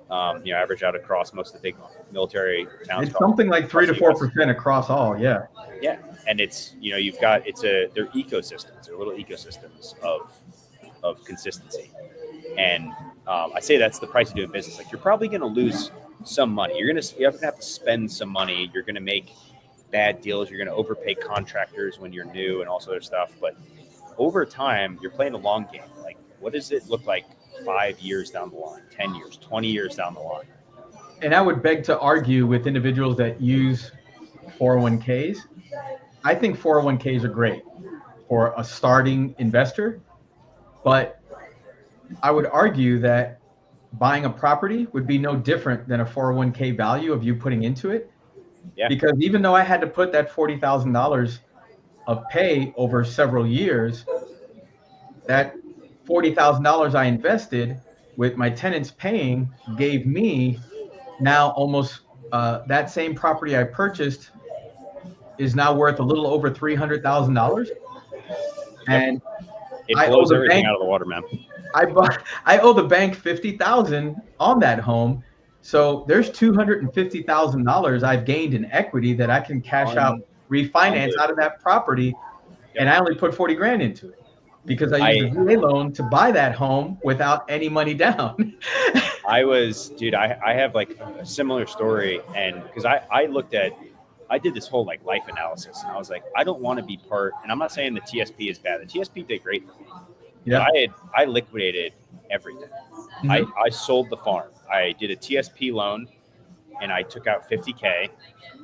S4: average out across most of the big military towns.
S5: It's something like 3 to 4% across all. Yeah.
S4: Yeah. And it's, you've got, they're ecosystems, they're little ecosystems of consistency. And I say that's the price of doing business. Like, you're probably going to lose some money. You're going to have to spend some money. You're going to make bad deals. You're going to overpay contractors when you're new and all sort of stuff. But over time, you're playing a long game. Like, what does it look like 5 years down the line, 10 years, 20 years down the line?
S5: And I would beg to argue with individuals that use 401ks. I think 401ks are great for a starting investor, but I would argue that buying a property would be no different than a 401k value of you putting into it.
S4: Yeah.
S5: Because even though I had to put that $40,000 of pay over several years, that $40,000 I invested with my tenants paying gave me now almost that same property I purchased is now worth a little over $300,000. And
S4: it blows everything out of the water, man.
S5: I owe the bank $50,000 on that home. So there's $250,000 I've gained in equity that I can cash out, refinance out of that property. And I only put 40 grand into it because I used a VA loan to buy that home without any money down.
S4: I have like a similar story. And because I looked at I did this whole like life analysis, and I was like, I don't want to be part. And I'm not saying the TSP is bad. The TSP did great for me.
S5: Yeah.
S4: But I liquidated everything. I sold the farm. I did a TSP loan, and I took out $50K,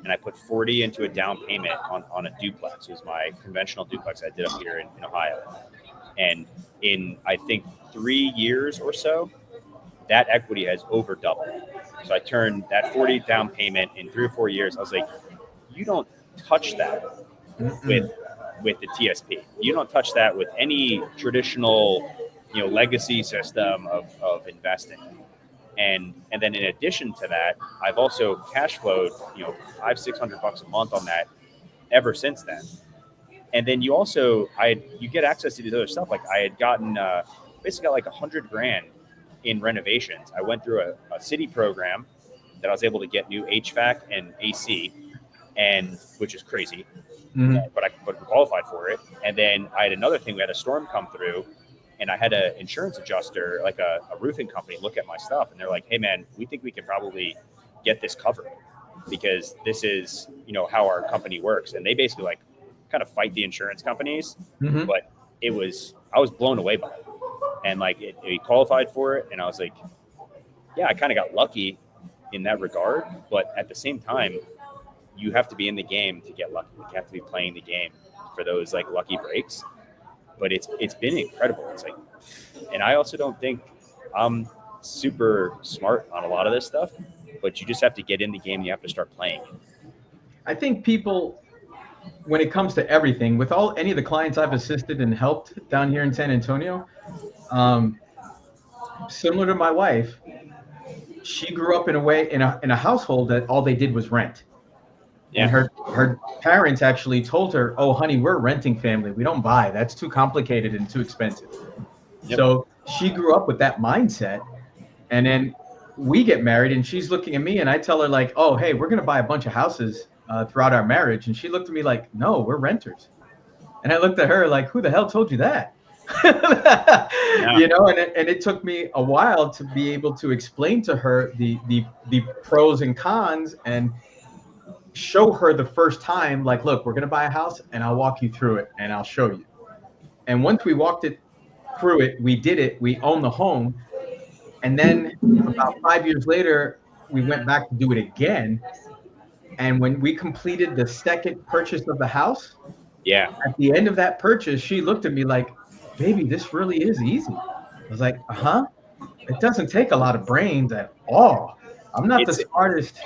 S4: and I put 40 into a down payment on a duplex. It was my conventional duplex I did up here in Ohio. And in, I think, 3 years or so, that equity has over doubled. So I turned that 40 down payment in 3 or 4 years. I was like, you don't touch that with the TSP. You don't touch that with any traditional, legacy system of investing. And then in addition to that, I've also cash flowed, $500-600 a month on that ever since then. And then you also, you get access to these other stuff. Like I had gotten, basically got like $100,000 in renovations. I went through a city program that I was able to get new HVAC and AC, and which is crazy, but I qualified for it. And then I had another thing. We had a storm come through, and I had an insurance adjuster, like a roofing company, look at my stuff, and they're like, "Hey, man, we think we can probably get this covered because this is, how our company works." And they basically like kind of fight the insurance companies, but I was blown away by it, and like it qualified for it, and I was like, yeah, I kind of got lucky in that regard, but at the same time, you have to be in the game to get lucky. You have to be playing the game for those like lucky breaks. But it's been incredible. It's like, and I also don't think I'm super smart on a lot of this stuff, but you just have to get in the game. You have to start playing it.
S5: I think people, when it comes to everything, with any of the clients I've assisted and helped down here in San Antonio, similar to my wife, she grew up in a household that all they did was rent. Yeah. And her parents actually told her, "Oh, honey, we're a renting family. We don't buy. That's too complicated and too expensive." Yep. So she grew up with that mindset. And then we get married, and she's looking at me, and I tell her like, "Oh, hey, we're going to buy a bunch of houses throughout our marriage." And she looked at me like, "No, we're renters." And I looked at her like, "Who the hell told you that?" Yeah. And it took me a while to be able to explain to her the pros and cons and show her the first time, like, look, we're going to buy a house and I'll walk you through it and I'll show you. And once we walked it through it, we did it, we owned the home. And then about 5 years later, we went back to do it again. And when we completed the second purchase of the house, at the end of that purchase, she looked at me like, "Baby, this really is easy." I was like, it doesn't take a lot of brains at all. I'm not the smartest.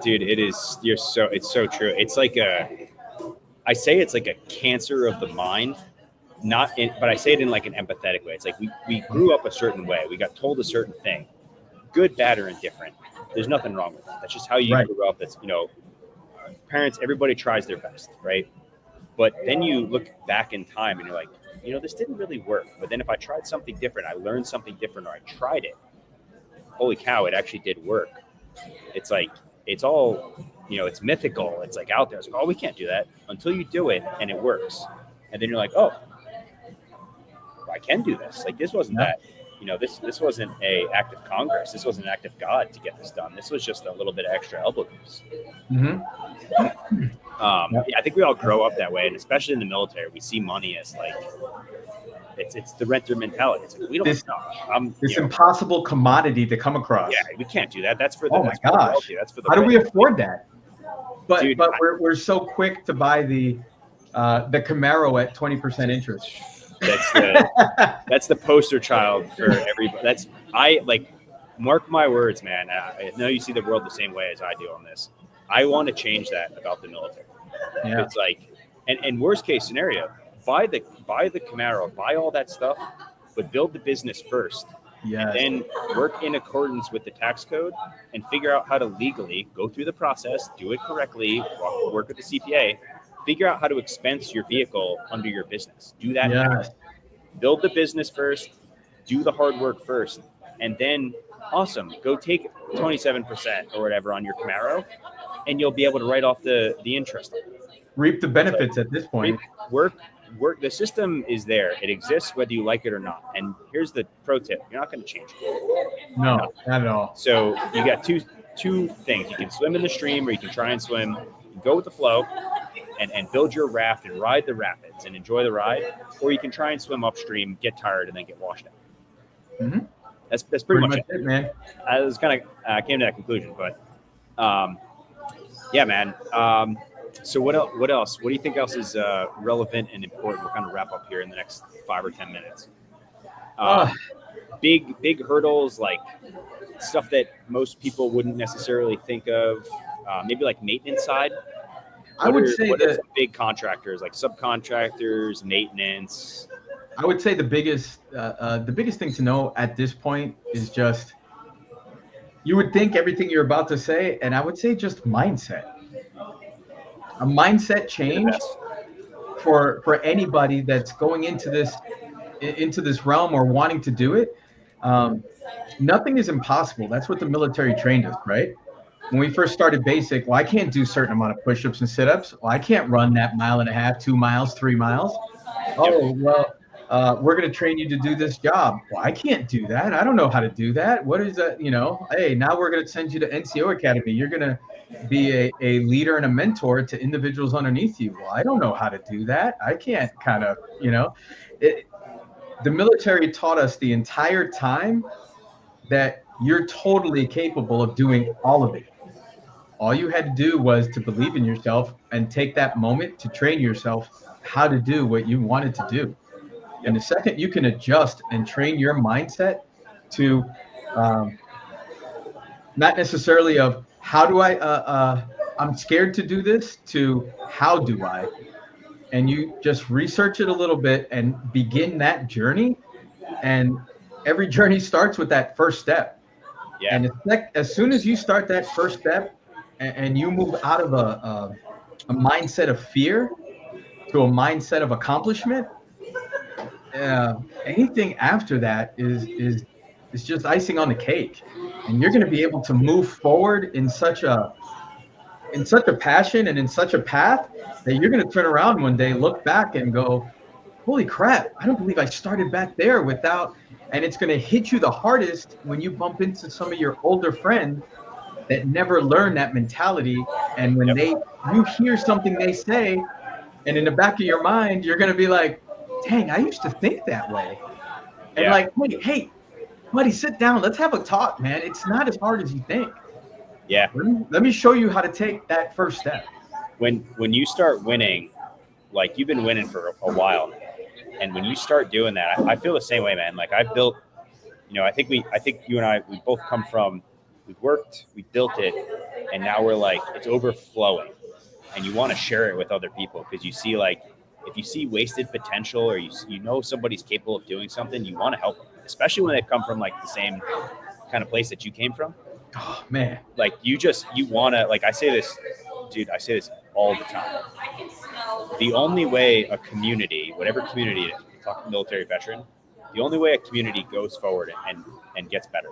S4: Dude, it's so true. It's like I say it's like a cancer of the mind, but I say it in like an empathetic way. It's like we grew up a certain way. We got told a certain thing, good, bad, or indifferent. There's nothing wrong with it. That's just how you grew up. That's, parents, everybody tries their best, right? But then you look back in time and you're like, this didn't really work. But then if I tried something different, I learned something different, or I tried it, holy cow, it actually did work. It's like, it's all, it's mythical. It's like out there. It's like, oh, we can't do that until you do it and it works. And then you're like, oh, I can do this. Like, this wasn't that, this wasn't a act of Congress. This wasn't an act of God to get this done. This was just a little bit of extra elbow grease. I think we all grow up that way. And especially in the military, we see money as like, it's the renter mentality. It's like, we don't
S5: this impossible commodity to come across.
S4: Yeah, we can't do that. That's for the
S5: oh my gosh. That's for the how do we afford that? But dude, we're so quick to buy the Camaro at 20% interest.
S4: That's the poster child for everybody. Mark my words, man. I know you see the world the same way as I do on this. I want to change that about the military. Yeah. It's like, and worst case scenario, buy the Camaro, buy all that stuff, but build the business first. Yes. And then work in accordance with the tax code and figure out how to legally go through the process, do it correctly, work with the CPA, figure out how to expense your vehicle under your business. Do that now. Build the business first, do the hard work first, and then awesome, go take 27% or whatever on your Camaro, and you'll be able to write off the interest.
S5: Reap the benefits at this point.
S4: Work. The system is there. It exists whether you like it or not. And here's the pro tip: you're not going to change it.
S5: No, not at all.
S4: So you got two things. You can swim in the stream, or you can try and swim can go with the flow and build your raft and ride the rapids and enjoy the ride, or you can try and swim upstream, get tired, and then get washed out.
S5: Mm-hmm.
S4: That's pretty much it.
S5: man.
S4: I was kind of came to that conclusion, but yeah, man. So what else? What do you think else is relevant and important? We'll kind of wrap up here in the next 5 or 10 minutes. Big hurdles, like stuff that most people wouldn't necessarily think of. Maybe like maintenance side.
S5: I would say
S4: what are
S5: that
S4: some big contractors, like subcontractors, maintenance.
S5: I would say the biggest thing to know at this point is just, you would think everything you're about to say, and I would say just mindset. A mindset change for anybody that's going into this realm or wanting to do it. Nothing is impossible. That's what the military trained us, right? When we first started basic, well, I can't do a certain amount of push-ups and sit-ups. Well, I can't run that 1.5 miles, 2 miles, 3 miles. Oh, well, we're going to train you to do this job. Well, I can't do that. I don't know how to do that. What is that? Hey, now we're going to send you to NCO Academy. You're going to be a leader and a mentor to individuals underneath you. Well, I don't know how to do that. I can't the military taught us the entire time that you're totally capable of doing all of it. All you had to do was to believe in yourself and take that moment to train yourself how to do what you wanted to do. And the second you can adjust and train your mindset to not necessarily of how do I'm scared to do this, to how do I, and you just research it a little bit and begin that journey. And every journey starts with that first step. Yeah. And as soon as you start that first step and you move out of a mindset of fear to a mindset of accomplishment, anything after that is just icing on the cake. And you're going to be able to move forward in such a passion and in such a path that you're going to turn around one day, look back and go, holy crap, I don't believe I started back there without. And it's going to hit you the hardest when you bump into some of your older friends that never learned that mentality. And when you hear something they say, and in the back of your mind, you're going to be like, dang, I used to think that way. And like, hey, buddy, sit down. Let's have a talk, man. It's not as hard as you think. Yeah. Let me show you how to take that first step.
S4: When you start winning, like you've been winning for a while, and when you start doing that, I feel the same way, man. Like I've built, I think you and I, we both come from, we've worked, we built it, and now we're like, it's overflowing, and you want to share it with other people because you see, like, if you see wasted potential or you know somebody's capable of doing something, you want to help them, especially when they come from like the same kind of place that you came from.
S5: Oh man,
S4: like you want to, like I say this all the time. The only way a community, whatever community it is, we're talking military veteran, the only way a community goes forward and gets better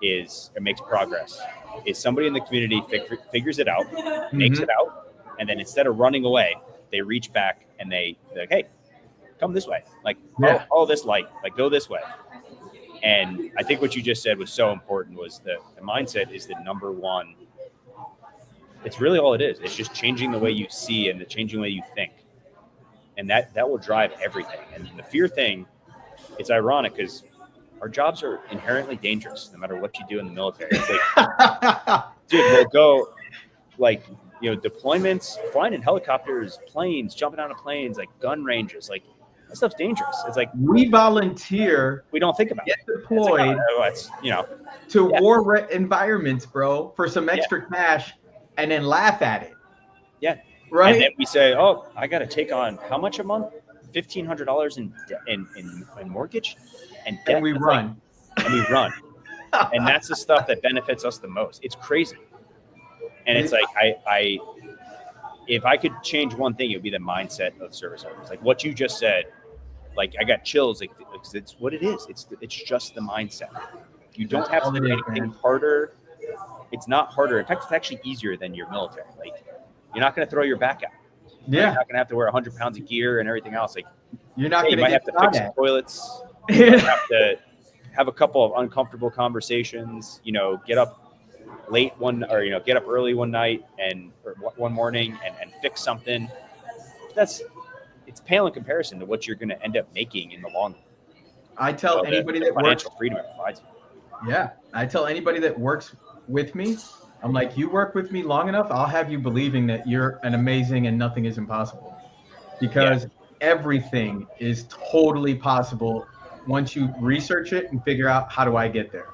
S4: is, it makes progress, is somebody in the community figures it out, makes it out, and then instead of running away, they reach back and they're like, hey, come this way, like follow this light, like go this way. And I think what you just said was so important, was the mindset is the number one. It's really all it is. It's just changing the way you see and the changing the way you think. And that will drive everything. And the fear thing, it's ironic because our jobs are inherently dangerous no matter what you do in the military. It's like, dude, we'll go like, deployments, flying in helicopters, planes, jumping out of planes, like gun ranges, like that stuff's dangerous. It's like
S5: we volunteer.
S4: We don't think about
S5: get deployed to war environments, bro, for some extra cash, and then laugh at it.
S4: Yeah.
S5: Right.
S4: And then we say, oh, I got to take on how much a month? $1,500 in mortgage and debt.
S5: And we run.
S4: And that's the stuff that benefits us the most. It's crazy. And it's like, if I could change one thing, it would be the mindset of service members. Like what you just said, like I got chills. Like it's what it is. It's just the mindset. You don't have to do anything harder. It's not harder. In fact, it's actually easier than your military. Like you're not going to throw your back out.
S5: Yeah.
S4: You're not going to have to wear 100 pounds of gear and everything else. Like
S5: you're not going
S4: to have to fix some toilets. You might have to have a couple of uncomfortable conversations. Get up late one, or get up early one night or one morning and fix something. It's pale in comparison to what you're going to end up making in the long run.
S5: I tell anybody that
S4: financial
S5: works,
S4: freedom it provides you.
S5: yeah, I tell anybody that works with me, I'm like, you work with me long enough, I'll have you believing that you're an amazing and nothing is impossible, because everything is totally possible once you research it and figure out, how do I get there?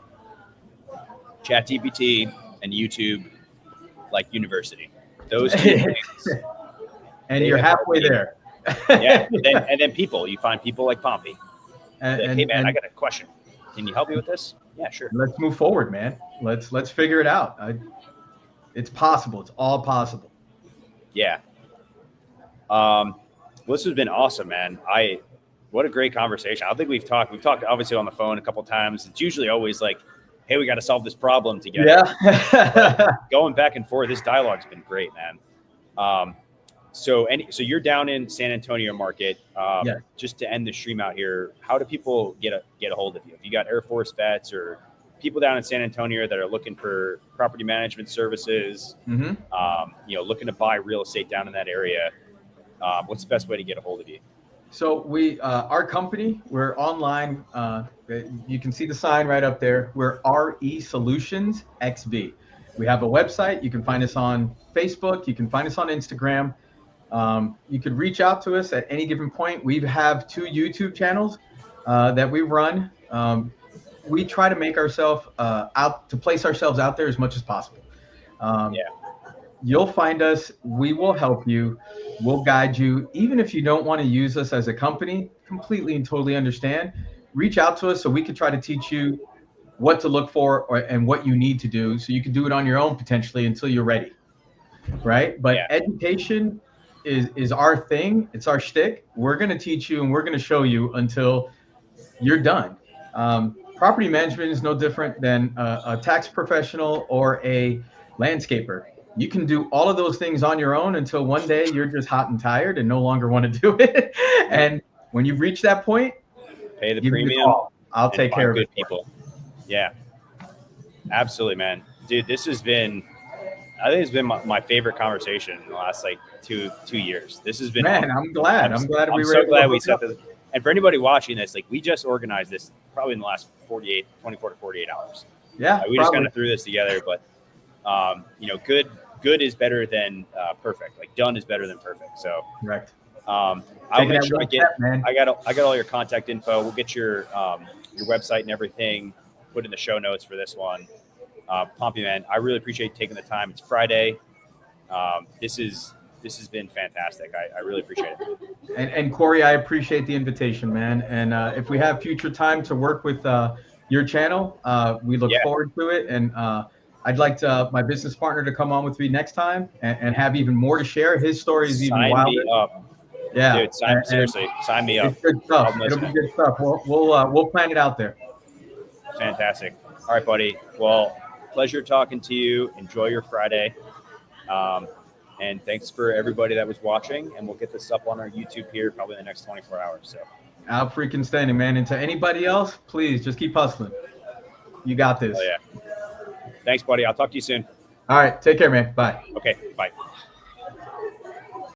S4: ChatGPT and YouTube, like university, those two things.
S5: And you're halfway there.
S4: Yeah, and then you find people like Pompey.
S5: And,
S4: Hey man,
S5: and
S4: I got a question. Can you help me with this? Yeah, sure.
S5: let's move forward, man. Let's figure it out. It's possible. It's all possible.
S4: Yeah. This has been awesome, man. What a great conversation. I don't think we've talked obviously on the phone a couple times. It's usually always like, hey, we got to solve this problem together.
S5: Yeah.
S4: Going back and forth, this dialogue's been great, man. So you're down in San Antonio market.
S5: Yes.
S4: Just to end the stream out here, how do people get a hold of you? If you got Air Force vets or people down in San Antonio that are looking for property management services, looking to buy real estate down in that area, what's the best way to get a hold of you?
S5: So our company, we're online. You can see the sign right up there. We're RE Solutions XV. We have a website. You can find us on Facebook. You can find us on Instagram. You could reach out to us at any given point. We have 2 YouTube channels that we run. We try to make ourselves place ourselves out there as much as possible. You'll find us. We will help you. We'll guide you. Even if you don't want to use us as a company, completely and totally understand. Reach out to us so we could try to teach you what to look for and what you need to do, so you can do it on your own potentially until you're ready. Right? But education is our thing. It's our shtick. We're going to teach you and we're going to show you until you're done. Property management is no different than a tax professional or a landscaper. You can do all of those things on your own until one day you're just hot and tired and no longer want to do it. And when you reach that point,
S4: pay the
S5: give me a
S4: premium.
S5: call. I'll take care of
S4: good
S5: it.
S4: People. Yeah, absolutely, man. Dude, I think it's been my favorite conversation in the last like two years. This has been,
S5: man,
S4: awesome.
S5: I'm glad
S4: I'm
S5: we were
S4: so
S5: able
S4: glad
S5: to
S4: we
S5: hook
S4: set
S5: up.
S4: this. And for anybody watching this, like, we just organized this probably in the last 24 to 48 hours.
S5: Yeah,
S4: We just kind of threw this together, but good is better than perfect. Like, done is better than perfect. So
S5: correct.
S4: I'll
S5: Taking
S4: make
S5: that
S4: sure
S5: one step, man.
S4: I got all your contact info. We'll get your website and everything put in the show notes for this one. Pompey, man, I really appreciate you taking the time. It's Friday. This has been fantastic. I really appreciate it.
S5: And Corey, I appreciate the invitation, man. And if we have future time to work with your channel, we look forward to it. And I'd like my business partner to come on with me next time and have even more to share. His story is even wilder.
S4: Sign me up.
S5: Yeah,
S4: Dude, seriously, sign me up.
S5: It's good stuff.
S4: I'll
S5: It'll
S4: listen.
S5: be good stuff. We'll plan it out there.
S4: Fantastic. All right, buddy. Well, pleasure talking to you. Enjoy your Friday. And thanks for everybody that was watching. And we'll get this up on our YouTube here probably in the next 24 hours. So
S5: Out freaking standing, man. And to anybody else, please just keep hustling. You got this.
S4: yeah. Thanks, buddy. I'll talk to you soon.
S5: All right. Take care, man. Bye.
S4: Okay. Bye.